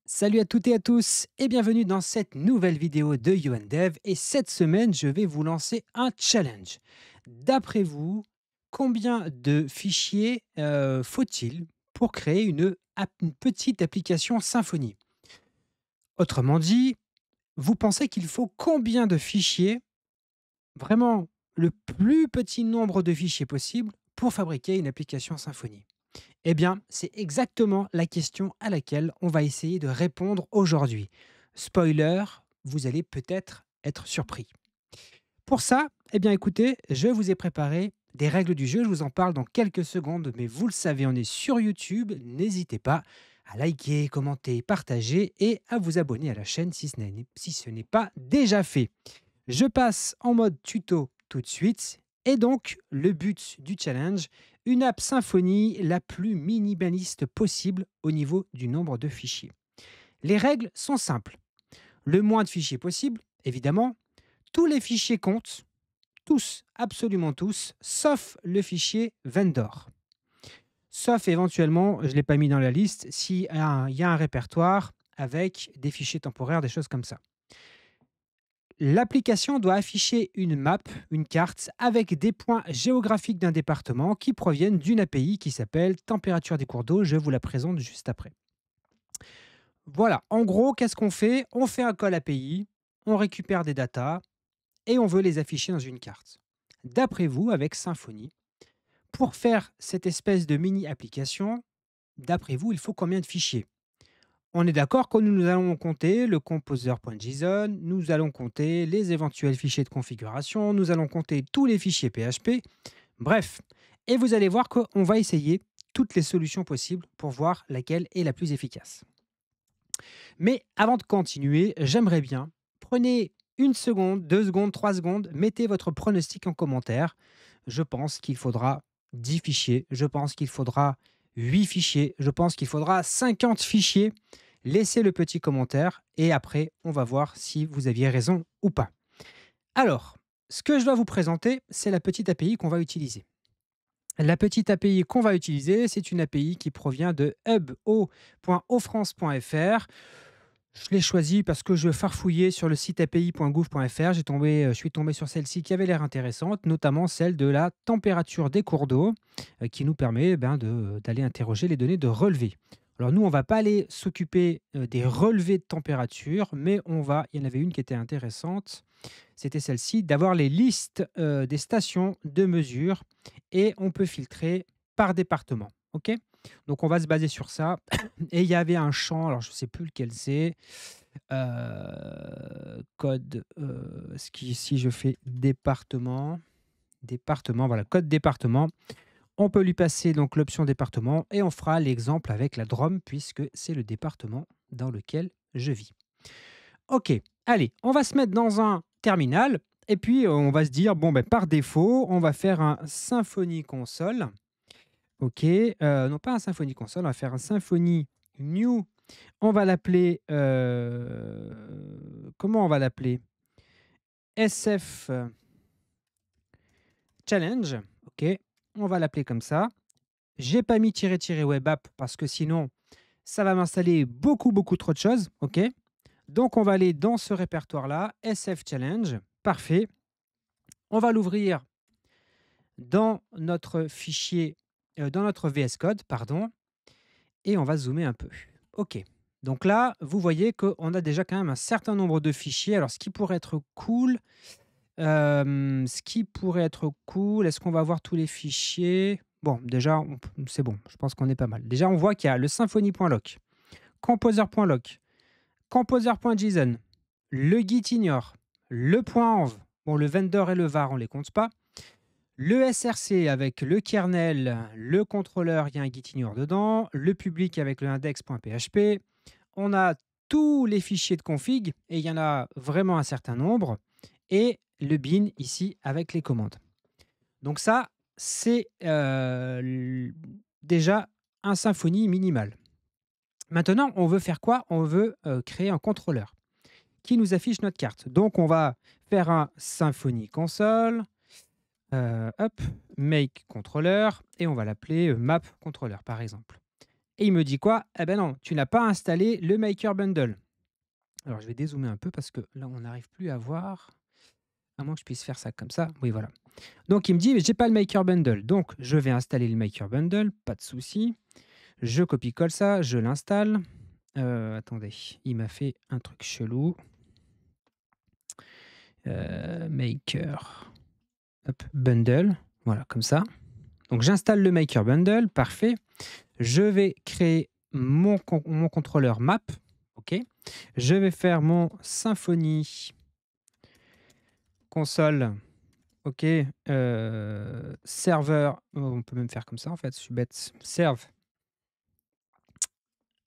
Salut à toutes et à tous et bienvenue dans cette nouvelle vidéo de YouNdev. Et cette semaine, je vais vous lancer un challenge. D'après vous, combien de fichiers faut-il pour créer une petite application Symfony? Autrement dit, vous pensez qu'il faut combien de fichiers, vraiment le plus petit nombre de fichiers possible, pour fabriquer une application Symfony? Eh bien, c'est exactement la question à laquelle on va essayer de répondre aujourd'hui. Spoiler, vous allez peut-être être surpris. Pour ça, eh bien écoutez, je vous ai préparé des règles du jeu, je vous en parle dans quelques secondes, mais vous le savez, on est sur YouTube, n'hésitez pas à liker, commenter, partager et à vous abonner à la chaîne si ce n'est pas déjà fait. Je passe en mode tuto tout de suite. Et donc, le but du challenge, une app Symfony la plus minimaliste possible au niveau du nombre de fichiers. Les règles sont simples. Le moins de fichiers possible, évidemment. Tous les fichiers comptent, tous, absolument tous, sauf le fichier vendor. Sauf éventuellement, je ne l'ai pas mis dans la liste, s'il y a un répertoire avec des fichiers temporaires, des choses comme ça. L'application doit afficher une map, une carte, avec des points géographiques d'un département qui proviennent d'une API qui s'appelle Température des cours d'eau. Je vous la présente juste après. Voilà, en gros, qu'est-ce qu'on fait? On fait un call API, on récupère des datas et on veut les afficher dans une carte. D'après vous, avec Symfony, pour faire cette espèce de mini-application, d'après vous, il faut combien de fichiers? On est d'accord que nous allons compter le composer.json, nous allons compter les éventuels fichiers de configuration, nous allons compter tous les fichiers PHP, bref. Et vous allez voir qu'on va essayer toutes les solutions possibles pour voir laquelle est la plus efficace. Mais avant de continuer, j'aimerais bien, prenez une seconde, 2 secondes, 3 secondes, mettez votre pronostic en commentaire. Je pense qu'il faudra 10 fichiers, je pense qu'il faudra 8 fichiers, je pense qu'il faudra 50 fichiers. Laissez le petit commentaire et après, on va voir si vous aviez raison ou pas. Alors, ce que je dois vous présenter, c'est la petite API qu'on va utiliser. La petite API qu'on va utiliser, c'est une API qui provient de hub.ofrance.fr. Je l'ai choisi parce que je farfouillais sur le site api.gouv.fr. Je suis tombé sur celle-ci qui avait l'air intéressante, notamment celle de la température des cours d'eau, qui nous permet d'aller interroger les données de relevé. Alors nous, on ne va pas aller s'occuper des relevés de température, mais il y en avait une qui était intéressante, c'était celle-ci, d'avoir les listes des stations de mesure et on peut filtrer par département. OK? Donc on va se baser sur ça. Et il y avait un champ, alors je ne sais plus lequel c'est, code, si je fais département, voilà, code département. On peut lui passer donc l'option département et on fera l'exemple avec la Drôme puisque c'est le département dans lequel je vis. OK, allez, on va se mettre dans un terminal et puis on va se dire, bon, ben, par défaut, on va faire un Symfony console. OK, non pas un Symfony console, on va faire un Symfony new. On va l'appeler, comment on va l'appeler? SF challenge, OK, on va l'appeler comme ça. J'ai pas mis tiret tiret web app parce que sinon ça va m'installer beaucoup, beaucoup trop de choses, OK? Donc on va aller dans ce répertoire-là, SF challenge, parfait. On va l'ouvrir dans notre fichier, dans notre VS Code, pardon, et on va zoomer un peu. OK. Donc là, vous voyez qu'on a déjà quand même un certain nombre de fichiers. Alors ce qui pourrait être cool, est-ce qu'on va voir tous les fichiers? Bon, déjà, c'est bon, je pense qu'on est pas mal. Déjà, on voit qu'il y a le symfony.loc, composer.loc, composer.json, le gitignore, le .env. Bon, le vendor et le var, on les compte pas. Le SRC avec le kernel, le contrôleur, il y a un gitignore dedans, le public avec le index.php. On a tous les fichiers de config et il y en a vraiment un certain nombre et le bin ici avec les commandes. Donc ça, c'est déjà un Symfony minimal. Maintenant, on veut faire quoi? On veut créer un contrôleur qui nous affiche notre carte. Donc on va faire un Symfony console, hop, make controller et on va l'appeler map controller par exemple. Et il me dit quoi? Eh ben non, tu n'as pas installé le Maker Bundle. Alors je vais dézoomer un peu parce que là, on n'arrive plus à voir. À moins que je puisse faire ça comme ça. Oui, voilà. Donc il me dit: «Mais j'ai pas le Maker Bundle». Donc je vais installer le Maker Bundle, pas de souci. Je copie-colle ça, je l'installe. Attendez, il m'a fait un truc chelou. Maker, hop, Bundle, voilà, comme ça. Donc j'installe le Maker Bundle, parfait. Je vais créer mon contrôleur map, OK. Je vais faire mon Symfony console, OK, serveur, on peut même faire comme ça en fait, je suis bête, serve,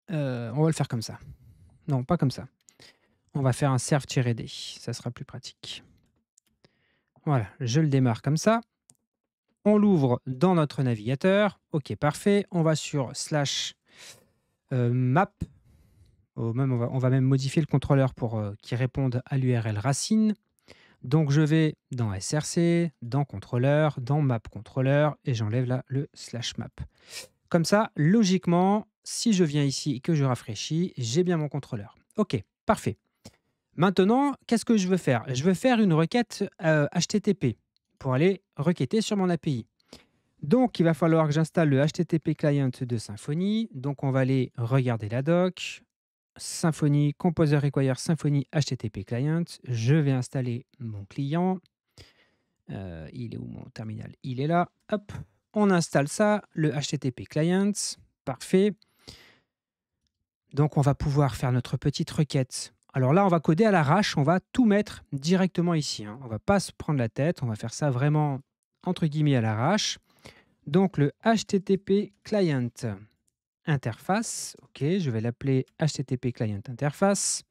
on va le faire comme ça. Non, pas comme ça. On va faire un serve-d, ça sera plus pratique. Voilà, je le démarre comme ça. On l'ouvre dans notre navigateur. OK, parfait. On va sur slash map. Même, on va même modifier le contrôleur pour qu'il réponde à l'URL racine. Donc, je vais dans src, dans contrôleur, dans map contrôleur et j'enlève là le slash map. Comme ça, logiquement, si je viens ici et que je rafraîchis, j'ai bien mon contrôleur. OK, parfait. Maintenant, qu'est-ce que je veux faire? Je veux faire une requête HTTP pour aller requêter sur mon API. Donc, il va falloir que j'installe le HTTP client de Symfony. Donc, on va aller regarder la doc. Symfony, Composer Require Symfony HTTP client. Je vais installer mon client. Il est où mon terminal? Il est là. Hop, on installe ça, le HTTP client. Parfait. Donc, on va pouvoir faire notre petite requête. Alors là, on va coder à l'arrache, on va tout mettre directement ici, hein. On ne va pas se prendre la tête, on va faire ça vraiment entre guillemets à l'arrache. Donc le HTTP client interface, OK, je vais l'appeler HTTP client interface.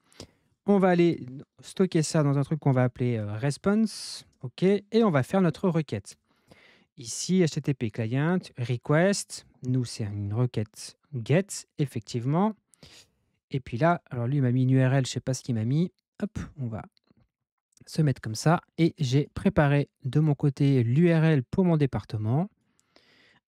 On va aller stocker ça dans un truc qu'on va appeler response, OK, et on va faire notre requête. Ici, HTTP client request, nous c'est une requête get, effectivement. Et puis là, alors lui, il m'a mis une URL, je ne sais pas ce qu'il m'a mis. Hop, on va se mettre comme ça. Et j'ai préparé de mon côté l'URL pour mon département.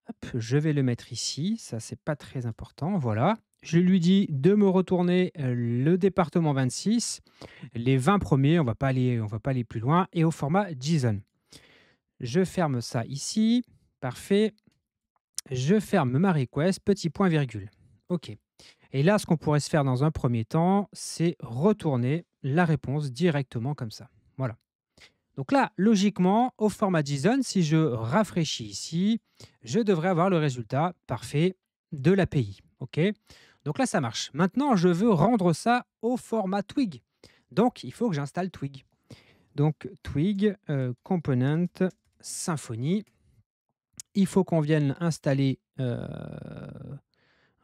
Hop, je vais le mettre ici. Ça, c'est pas très important. Voilà. Je lui dis de me retourner le département 26. Les 20 premiers, on va pas aller plus loin. Et au format JSON. Je ferme ça ici. Parfait. Je ferme ma request, petit point virgule. OK. Et là, ce qu'on pourrait se faire dans un premier temps, c'est retourner la réponse directement comme ça. Voilà. Donc là, logiquement, au format JSON, si je rafraîchis ici, je devrais avoir le résultat parfait de l'API. OK. Donc là, ça marche. Maintenant, je veux rendre ça au format Twig. Donc, il faut que j'installe Twig. Donc, Twig, component, Symfony. Il faut qu'on vienne installer...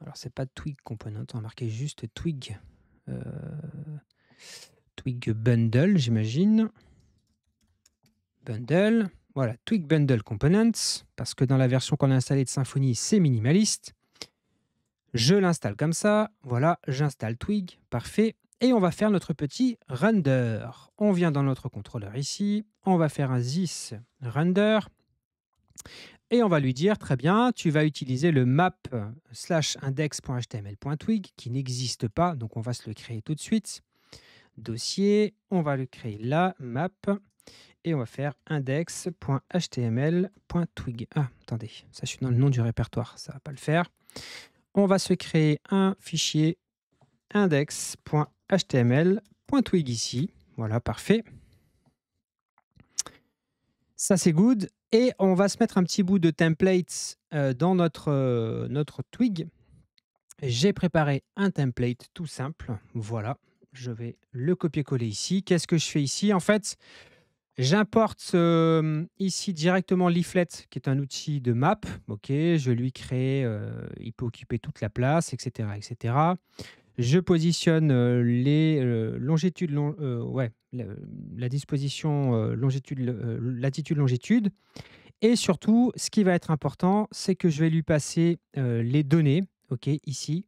alors, c'est pas Twig Component, on va marquer juste Twig. Twig Bundle, j'imagine. Bundle. Voilà, Twig Bundle Components, parce que dans la version qu'on a installée de Symfony, c'est minimaliste. Je l'installe comme ça. Voilà, j'installe Twig. Parfait. Et on va faire notre petit render. On vient dans notre contrôleur ici. On va faire un this render. Et on va lui dire, très bien, tu vas utiliser le map/index.html.twig qui n'existe pas, donc on va se le créer tout de suite. Dossier, on va le créer là, map, et on va faire index.html.twig. Ah, attendez, ça je suis dans le nom du répertoire, ça ne va pas le faire. On va se créer un fichier index.html.twig ici. Voilà, parfait. Ça, c'est good. Et on va se mettre un petit bout de template dans notre Twig. J'ai préparé un template tout simple. Voilà, je vais le copier-coller ici. Qu'est-ce que je fais ici? En fait, j'importe ici directement Leaflet, qui est un outil de map. OK, je lui crée, il peut occuper toute la place, etc., etc. Je positionne les longitudes, la disposition longitude, latitude, longitude. Et surtout, ce qui va être important, c'est que je vais lui passer les données. OK, ici,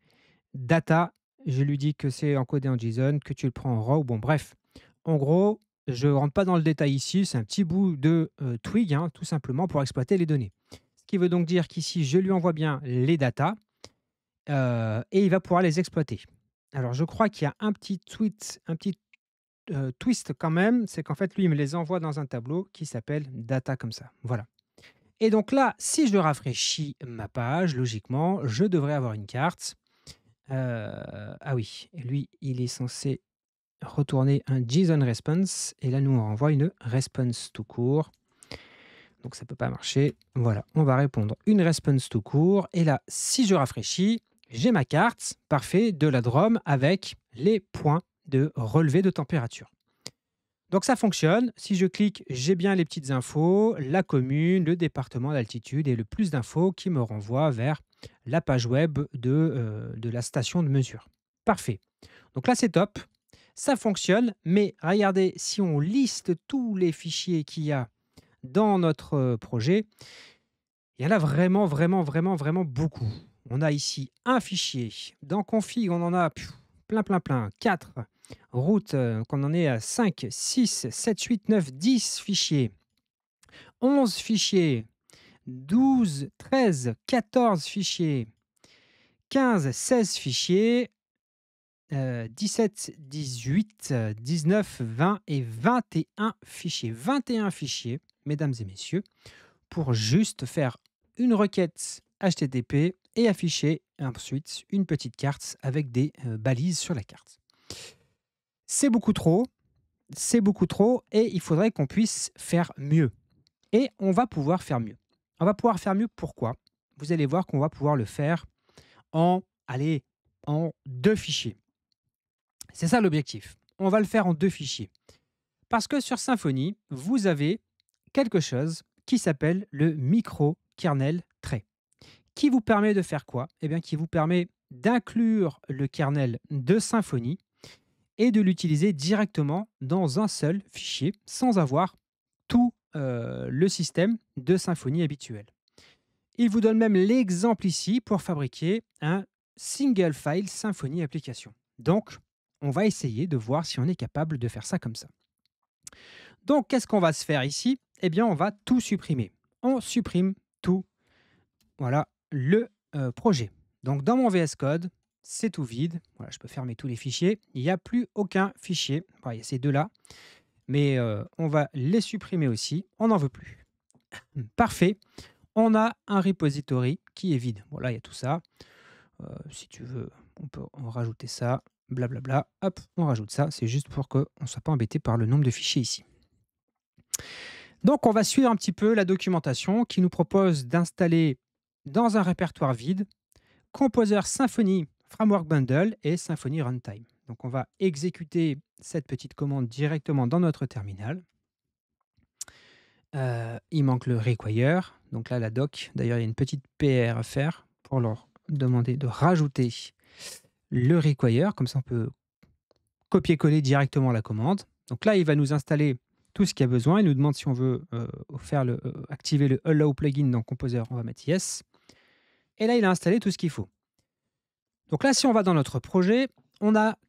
data. Je lui dis que c'est encodé en JSON, que tu le prends en raw. Bon, bref. En gros, je ne rentre pas dans le détail ici. C'est un petit bout de Twig, hein, tout simplement, pour exploiter les données. Ce qui veut donc dire qu'ici, je lui envoie bien les datas. et il va pouvoir les exploiter. Alors je crois qu'il y a un petit, twist quand même, c'est qu'en fait lui, il me les envoie dans un tableau qui s'appelle «data» comme ça, voilà. Et donc là, si je rafraîchis ma page, logiquement, je devrais avoir une carte. Ah oui, et lui, il est censé retourner un JSON response et là, nous, on renvoie une response tout court. Donc ça peut pas marcher. Voilà, on va répondre une response tout court et là, si je rafraîchis, j'ai ma carte, parfait, de la DROM avec les points de relevé de température. Donc ça fonctionne. Si je clique, j'ai bien les petites infos, la commune, le département, l'altitude et le plus d'infos qui me renvoie vers la page web de la station de mesure. Parfait. Donc là, c'est top. Ça fonctionne, mais regardez, si on liste tous les fichiers qu'il y a dans notre projet, il y en a vraiment, vraiment, vraiment, vraiment beaucoup. On a ici un fichier. Dans config, on en a plein, plein, plein. 4. Route, qu'on en est à 5, 6, 7, 8, 9, 10 fichiers. 11 fichiers. 12, 13, 14 fichiers. 15, 16 fichiers. 17, 18, 19, 20 et 21 fichiers. 21 fichiers, mesdames et messieurs, pour juste faire une requête HTTP et afficher ensuite une petite carte avec des balises sur la carte. C'est beaucoup trop et il faudrait qu'on puisse faire mieux. Et on va pouvoir faire mieux. On va pouvoir faire mieux pourquoi? Vous allez voir qu'on va pouvoir le faire en, allez, en 2 fichiers. C'est ça l'objectif. On va le faire en 2 fichiers. Parce que sur Symfony, vous avez quelque chose qui s'appelle le micro-kernel trait. Qui vous permet de faire quoi? Eh bien, qui vous permet d'inclure le kernel de Symfony et de l'utiliser directement dans un seul fichier sans avoir tout le système de Symfony habituel. Il vous donne même l'exemple ici pour fabriquer un single file Symfony application. Donc, on va essayer de voir si on est capable de faire ça comme ça. Donc, qu'est-ce qu'on va se faire ici? Eh bien, on va tout supprimer. On supprime tout, voilà, le projet. Donc, dans mon VS Code, c'est tout vide. Voilà, je peux fermer tous les fichiers. Il n'y a plus aucun fichier. Voilà, il y a ces deux-là. Mais on va les supprimer aussi. On n'en veut plus. Parfait. On a un repository qui est vide. Voilà, il y a tout ça. Si tu veux, on peut en rajouter ça. Blablabla. Hop, on rajoute ça. C'est juste pour qu'on ne soit pas embêté par le nombre de fichiers ici. Donc, on va suivre un petit peu la documentation qui nous propose d'installer dans un répertoire vide Composer Symfony Framework Bundle et Symfony Runtime. Donc, on va exécuter cette petite commande directement dans notre terminal. Il manque le require. Donc là, la doc, d'ailleurs, il y a une petite PR à faire pour leur demander de rajouter le require. Comme ça, on peut copier-coller directement la commande. Donc là, il va nous installer tout ce qu'il y a besoin. Il nous demande si on veut activer le Allow plugin dans Composer. On va mettre Yes. Et là, il a installé tout ce qu'il faut. Donc là, si on va dans notre projet,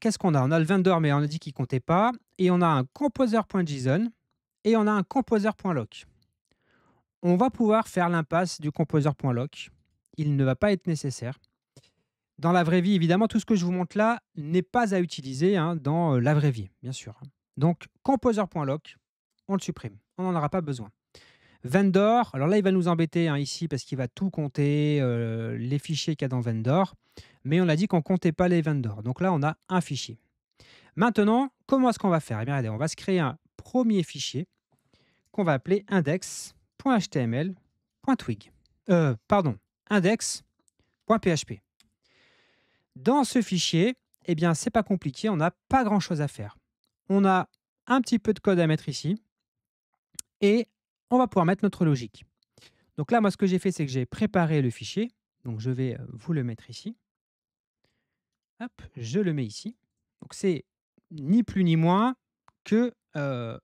qu'est-ce qu'on a? On a le vendor, mais on a dit qu'il ne comptait pas. Et on a un composer.json et on a un composer.lock. On va pouvoir faire l'impasse du composer.lock. Il ne va pas être nécessaire. Dans la vraie vie, évidemment, tout ce que je vous montre là n'est pas à utiliser dans la vraie vie, bien sûr. Donc, composer.lock, on le supprime. On n'en aura pas besoin. Vendor, alors là, il va nous embêter ici parce qu'il va tout compter, les fichiers qu'il y a dans Vendor. Mais on a dit qu'on ne comptait pas les vendors. Donc là, on a un fichier. Maintenant, comment est-ce qu'on va faire? Eh bien, allez, on va se créer un premier fichier qu'on va appeler index.html.twig. Index.php. Dans ce fichier, eh bien, c'est pas compliqué, on n'a pas grand-chose à faire. On a un petit peu de code à mettre ici et on va pouvoir mettre notre logique. Donc là, moi, ce que j'ai fait, c'est que j'ai préparé le fichier. Donc, je vais vous le mettre ici. Hop, je le mets ici. Donc, c'est ni plus ni moins que ce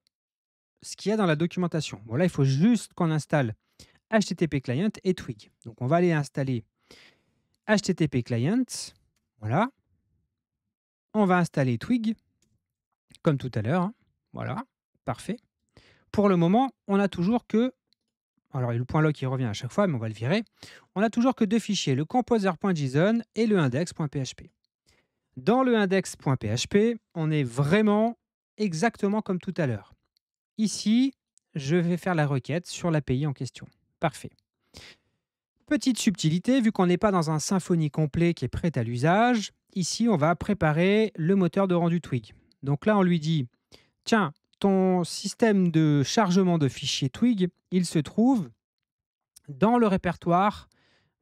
qu'il y a dans la documentation. Bon, là, il faut juste qu'on installe HTTP Client et Twig. Donc, on va aller installer HTTP Client. Voilà. On va installer Twig, comme tout à l'heure. Voilà, parfait. Pour le moment, on n'a toujours que Alors, le point .loc, il revient à chaque fois, mais on va le virer. On n'a toujours que 2 fichiers, le composer.json et le index.php. Dans le index.php, on est vraiment exactement comme tout à l'heure. Ici, je vais faire la requête sur l'API en question. Parfait. Petite subtilité, vu qu'on n'est pas dans un Symfony complet qui est prêt à l'usage, ici, on va préparer le moteur de rendu Twig. Donc là, on lui dit, tiens, ton système de chargement de fichiers Twig, il se trouve dans le répertoire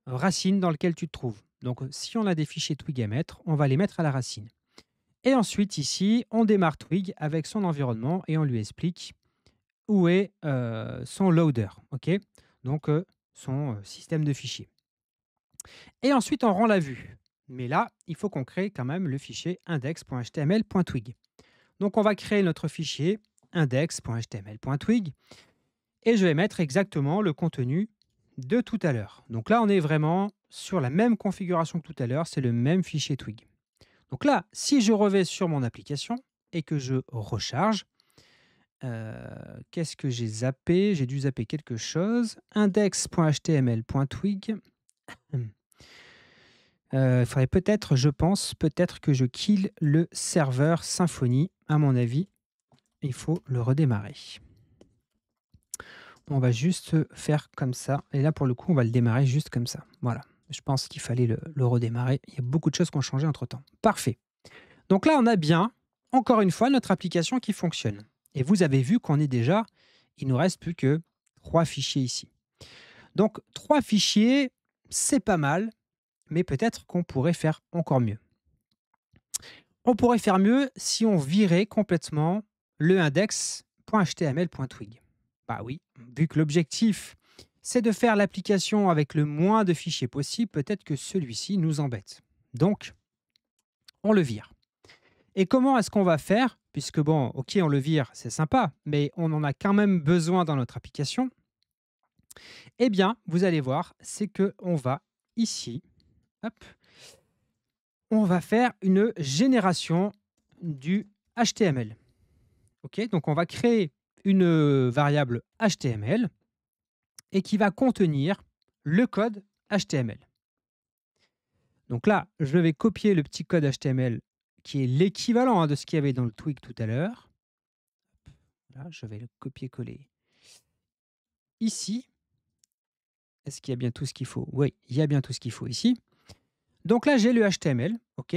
racine dans lequel tu te trouves. Donc, si on a des fichiers Twig à mettre, on va les mettre à la racine. Et ensuite, ici, on démarre Twig avec son environnement et on lui explique où est son loader, ok. Donc, son système de fichiers. Et ensuite, on rend la vue. Mais là, il faut qu'on crée quand même le fichier index.html.twig. Donc, on va créer notre fichier index.html.twig et je vais mettre exactement le contenu de tout à l'heure. Donc là, on est vraiment sur la même configuration que tout à l'heure, c'est le même fichier Twig. Donc là, si je reviens sur mon application et que je recharge, qu'est-ce que j'ai zappé? J'ai dû zapper quelque chose. Index.html.twig. Il faudrait peut-être, je pense, peut-être que je kill le serveur Symfony. À mon avis, il faut le redémarrer. On va juste faire comme ça. Et là, pour le coup, on va le démarrer juste comme ça. Voilà. Je pense qu'il fallait le redémarrer. Il y a beaucoup de choses qui ont changé entre-temps. Parfait. Donc là, on a bien, encore une fois, notre application qui fonctionne. Et vous avez vu qu'on est déjà, il ne nous reste plus que 3 fichiers ici. Donc, 3 fichiers, c'est pas mal, mais peut-être qu'on pourrait faire encore mieux. On pourrait faire mieux si on virait complètement le index.html.twig. Bah oui, vu que l'objectif, c'est de faire l'application avec le moins de fichiers possible, peut-être que celui-ci nous embête. Donc, on le vire. Et comment est-ce qu'on va faire? Puisque bon, ok, on le vire, c'est sympa, mais on en a quand même besoin dans notre application. Eh bien, vous allez voir, c'est qu'on va ici, hop, on va faire une génération du HTML. Ok, donc on va créer une variable HTML et qui va contenir le code HTML. Donc là, je vais copier le petit code HTML qui est l'équivalent de ce qu'il y avait dans le Twig tout à l'heure. Là, je vais le copier-coller ici. Est-ce qu'il y a bien tout ce qu'il faut? Oui, il y a bien tout ce qu'il faut ici. Donc là, j'ai le HTML. OK.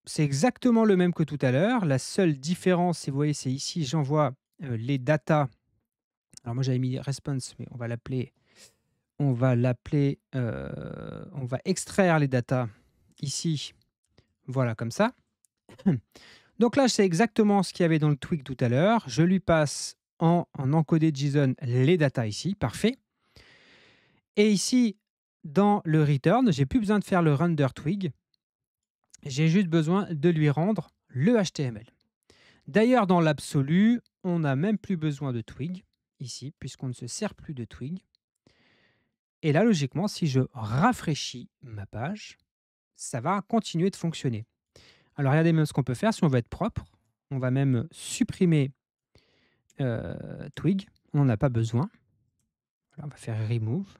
C'est exactement le même que tout à l'heure. La seule différence, vous voyez, c'est ici, j'envoie les datas. Alors moi, j'avais mis response, mais on va l'appeler. On va extraire les datas ici. Voilà, comme ça. Donc là, c'est exactement ce qu'il y avait dans le Twig tout à l'heure. Je lui passe en encodé JSON les datas ici. Parfait. Et ici, dans le return, j'ai plus besoin de faire le render Twig. J'ai juste besoin de lui rendre le HTML. D'ailleurs, dans l'absolu, on n'a même plus besoin de Twig ici, puisqu'on ne se sert plus de Twig. Et là, logiquement, si je rafraîchis ma page, ça va continuer de fonctionner. Alors, regardez même ce qu'on peut faire si on veut être propre. On va même supprimer Twig. On n'en a pas besoin. Voilà, on va faire remove.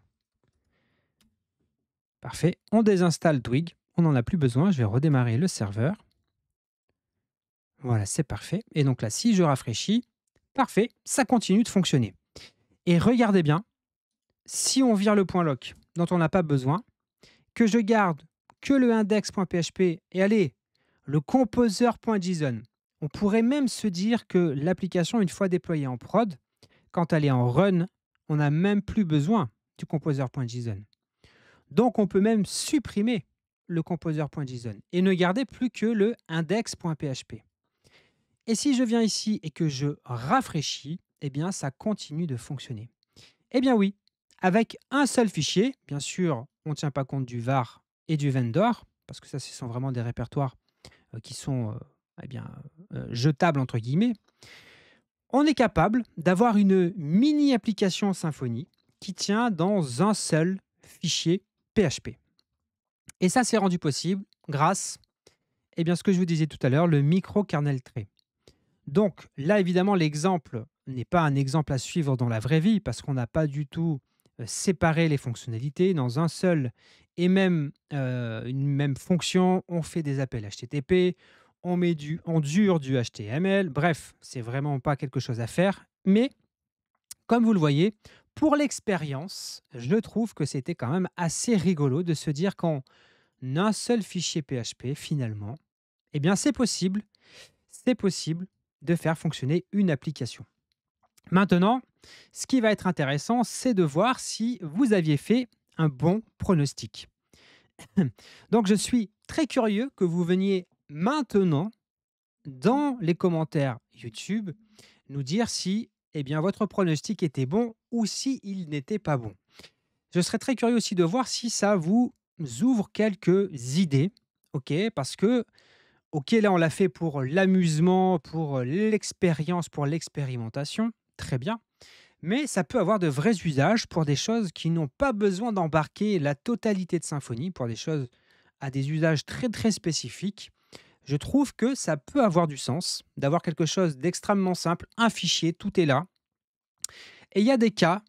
Parfait. On désinstalle Twig. On n'en a plus besoin. Je vais redémarrer le serveur. Voilà, c'est parfait. Et donc là, si je rafraîchis, parfait, ça continue de fonctionner. Et regardez bien, si on vire le point .loc dont on n'a pas besoin, que je garde que le index.php et allez, le composer.json, on pourrait même se dire que l'application, une fois déployée en prod, quand elle est en run, on n'a même plus besoin du composer.json. Donc, on peut même supprimer le composer.json et ne garder plus que le index.php. Et si je viens ici et que je rafraîchis, eh bien, ça continue de fonctionner. Eh bien oui, avec un seul fichier, bien sûr, on ne tient pas compte du var et du vendor, parce que ça, ce sont vraiment des répertoires qui sont jetables, entre guillemets. On est capable d'avoir une mini-application Symfony qui tient dans un seul fichier PHP. Et ça, c'est rendu possible grâce, eh bien, ce que je vous disais tout à l'heure, le micro-kernel tray. Donc là, évidemment, l'exemple n'est pas un exemple à suivre dans la vraie vie parce qu'on n'a pas du tout séparer les fonctionnalités dans un seul et même, une même fonction. On fait des appels HTTP, on dure du HTML. Bref, c'est vraiment pas quelque chose à faire. Mais comme vous le voyez, pour l'expérience, je trouve que c'était quand même assez rigolo de se dire qu'en un seul fichier PHP, finalement, eh bien, c'est possible de faire fonctionner une application. Maintenant, ce qui va être intéressant, c'est de voir si vous aviez fait un bon pronostic. Donc, je suis très curieux que vous veniez maintenant dans les commentaires YouTube nous dire si eh bien, votre pronostic était bon ou si il n'était pas bon. Je serais très curieux aussi de voir si ça vous ouvre quelques idées, ok? Parce que, ok, là, on l'a fait pour l'amusement, pour l'expérience, pour l'expérimentation, très bien. Mais ça peut avoir de vrais usages pour des choses qui n'ont pas besoin d'embarquer la totalité de Symfony, pour des choses à des usages très très spécifiques. Je trouve que ça peut avoir du sens d'avoir quelque chose d'extrêmement simple, un fichier, tout est là. Et il y a des cas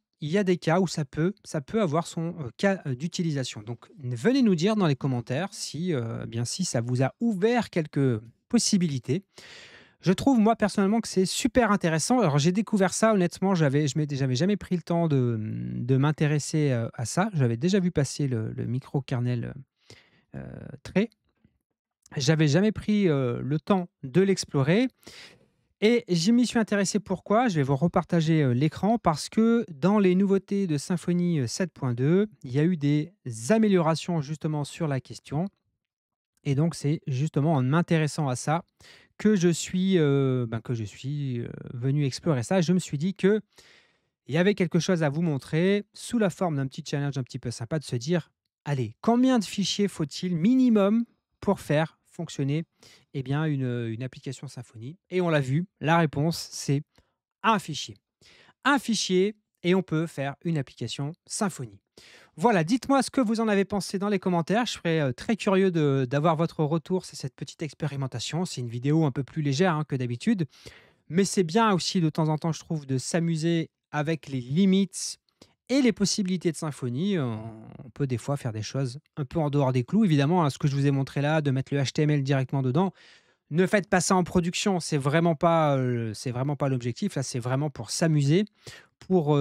où ça peut avoir son cas d'utilisation. Donc, venez nous dire dans les commentaires si, bien, si ça vous a ouvert quelques possibilités. Je trouve, moi, personnellement, que c'est super intéressant. Alors, j'ai découvert ça, honnêtement, j'avais jamais pris le temps de m'intéresser à ça. J'avais déjà vu passer le micro-kernel trait. J'avais jamais pris le temps de l'explorer. Et je m'y suis intéressé pourquoi? Je vais vous repartager l'écran parce que dans les nouveautés de Symfony 7.2, il y a eu des améliorations justement sur la question. Et donc, c'est justement en m'intéressant à ça que je suis venu explorer ça. Je me suis dit que il y avait quelque chose à vous montrer sous la forme d'un petit challenge un petit peu sympa de se dire, allez, combien de fichiers faut-il minimum pour faire fonctionner une application Symfony? Et on l'a vu, la réponse, c'est un fichier. Un fichier et on peut faire une application Symfony. Voilà, dites-moi ce que vous en avez pensé dans les commentaires. Je serais très curieux d'avoir votre retour sur cette petite expérimentation. C'est une vidéo un peu plus légère que d'habitude, mais c'est bien aussi de temps en temps, je trouve, de s'amuser avec les limites et les possibilités de Symfony. On peut des fois faire des choses un peu en dehors des clous. Évidemment, ce que je vous ai montré là, de mettre le HTML directement dedans, ne faites pas ça en production. C'est vraiment pas l'objectif. Là, c'est vraiment pour s'amuser, pour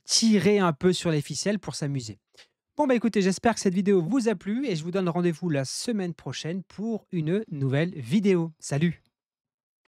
tirer un peu sur les ficelles, pour s'amuser. Bon, bah écoutez, j'espère que cette vidéo vous a plu et je vous donne rendez-vous la semaine prochaine pour une nouvelle vidéo. Salut!